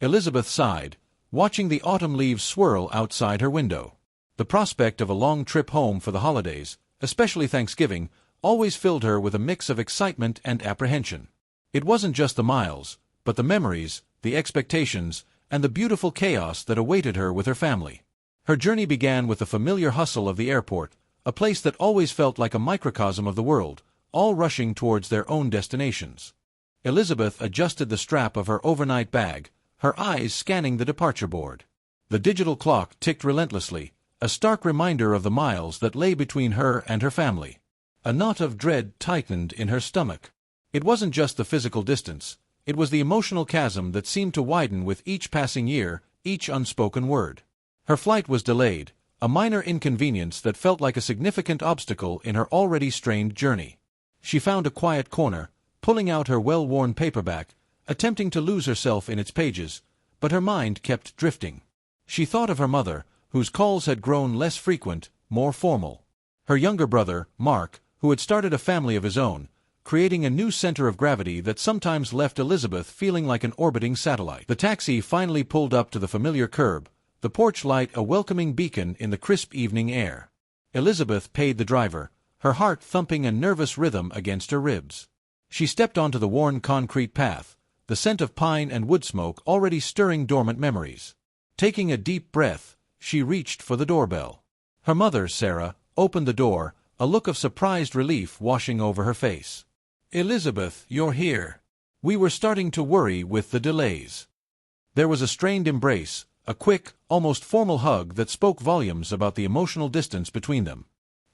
Elizabeth sighed, watching the autumn leaves swirl outside her window. The prospect of a long trip home for the holidays, especially Thanksgiving, always filled her with a mix of excitement and apprehension. It wasn't just the miles, but the memories, the expectations, and the beautiful chaos that awaited her with her family. Her journey began with the familiar hustle of the airport, a place that always felt like a microcosm of the world, all rushing towards their own destinations. Elizabeth adjusted the strap of her overnight bag, her eyes scanning the departure board. The digital clock ticked relentlessly, a stark reminder of the miles that lay between her and her family. A knot of dread tightened in her stomach. It wasn't just the physical distance, it was the emotional chasm that seemed to widen with each passing year, each unspoken word. Her flight was delayed, a minor inconvenience that felt like a significant obstacle in her already strained journey. She found a quiet corner, pulling out her well-worn paperback, attempting to lose herself in its pages, but her mind kept drifting. She thought of her mother, whose calls had grown less frequent, more formal. Her younger brother, Mark, who had started a family of his own, creating a new center of gravity that sometimes left Elizabeth feeling like an orbiting satellite. The taxi finally pulled up to the familiar curb, the porch light a welcoming beacon in the crisp evening air. Elizabeth paid the driver, her heart thumping a nervous rhythm against her ribs. She stepped onto the worn concrete path, the scent of pine and wood smoke already stirring dormant memories. Taking a deep breath, she reached for the doorbell. Her mother, Sarah, opened the door, a look of surprised relief washing over her face. "Elizabeth, you're here. We were starting to worry with the delays." There was a strained embrace, a quick, almost formal hug that spoke volumes about the emotional distance between them.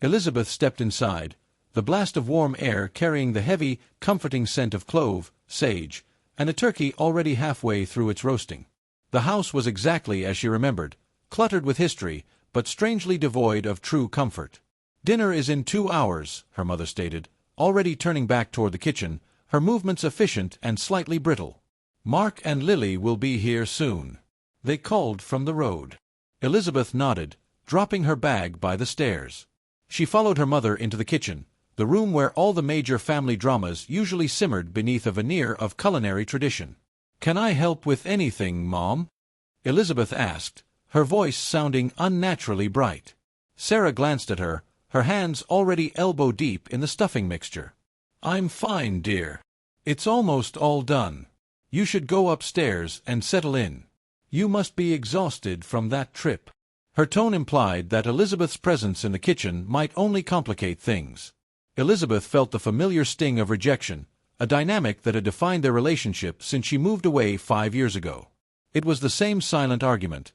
Elizabeth stepped inside, the blast of warm air carrying the heavy, comforting scent of clove, sage, and a turkey already halfway through its roasting. The house was exactly as she remembered, cluttered with history, but strangely devoid of true comfort. "Dinner is in 2 hours," her mother stated, already turning back toward the kitchen, her movements efficient and slightly brittle. "Mark and Lily will be here soon," they called from the road. Elizabeth nodded, dropping her bag by the stairs. She followed her mother into the kitchen, the room where all the major family dramas usually simmered beneath a veneer of culinary tradition. "Can I help with anything, Mom?" Elizabeth asked, her voice sounding unnaturally bright. Sarah glanced at her, her hands already elbow-deep in the stuffing mixture. "I'm fine, dear. It's almost all done. You should go upstairs and settle in. You must be exhausted from that trip." Her tone implied that Elizabeth's presence in the kitchen might only complicate things. Elizabeth felt the familiar sting of rejection, a dynamic that had defined their relationship since she moved away 5 years ago. It was the same silent argument.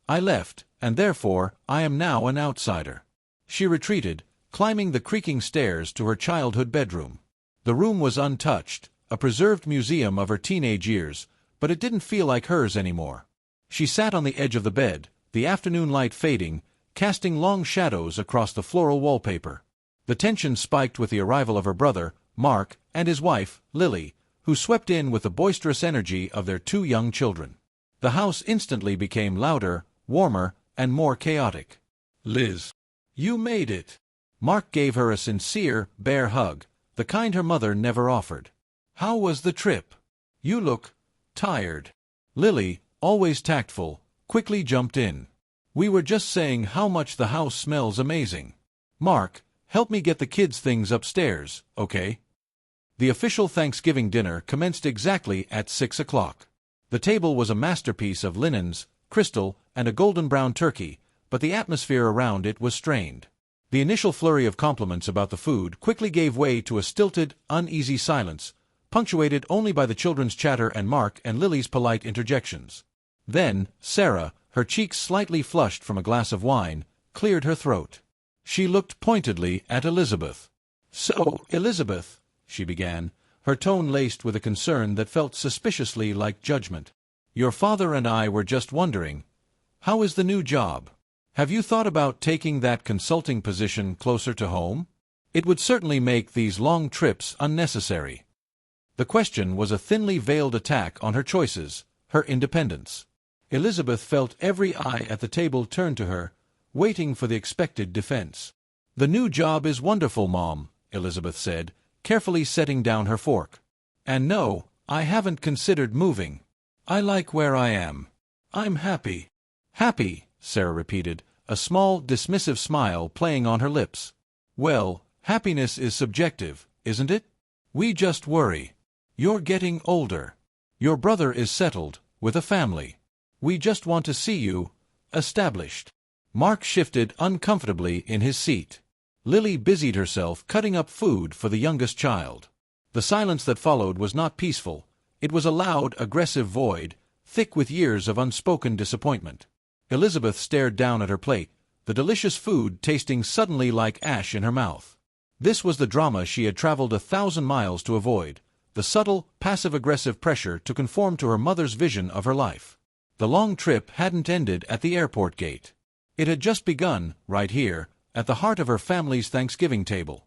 "I left, and therefore I am now an outsider." She retreated, climbing the creaking stairs to her childhood bedroom. The room was untouched, a preserved museum of her teenage years, but it didn't feel like hers anymore. She sat on the edge of the bed, the afternoon light fading, casting long shadows across the floral wallpaper. The tension spiked with the arrival of her brother, Mark, and his wife, Lily, who swept in with the boisterous energy of their 2 young children. The house instantly became louder, warmer, and more chaotic. "Liz, you made it." Mark gave her a sincere, bare hug, the kind her mother never offered. "How was the trip? You look tired." Lily, always tactful, quickly jumped in. "We were just saying how much the house smells amazing. Mark, help me get the kids' things upstairs, okay?" The official Thanksgiving dinner commenced exactly at 6 o'clock. The table was a masterpiece of linens, crystal, and a golden-brown turkey, but the atmosphere around it was strained. The initial flurry of compliments about the food quickly gave way to a stilted, uneasy silence, punctuated only by the children's chatter and Mark and Lily's polite interjections. Then, Sarah, her cheeks slightly flushed from a glass of wine, cleared her throat. She looked pointedly at Elizabeth. "So, Elizabeth," she began, her tone laced with a concern that felt suspiciously like judgment. "Your father and I were just wondering, how is the new job? Have you thought about taking that consulting position closer to home? It would certainly make these long trips unnecessary." The question was a thinly veiled attack on her choices, her independence. Elizabeth felt every eye at the table turn to her, waiting for the expected defense. "The new job is wonderful, Mom," Elizabeth said, carefully setting down her fork. "And no, I haven't considered moving. I like where I am. I'm happy. Happy, Sarah repeated, a small, dismissive smile playing on her lips. Well, happiness is subjective, isn't it? We just worry. You're getting older. Your brother is settled, with a family. We just want to see you established. Mark shifted uncomfortably in his seat. Lily busied herself cutting up food for the youngest child. The silence that followed was not peaceful. It was a loud, aggressive void, thick with years of unspoken disappointment. Elizabeth stared down at her plate, the delicious food tasting suddenly like ash in her mouth. This was the drama she had traveled 1,000 miles to avoid, the subtle, passive-aggressive pressure to conform to her mother's vision of her life. The long trip hadn't ended at the airport gate. It had just begun, right here, at the heart of her family's Thanksgiving table.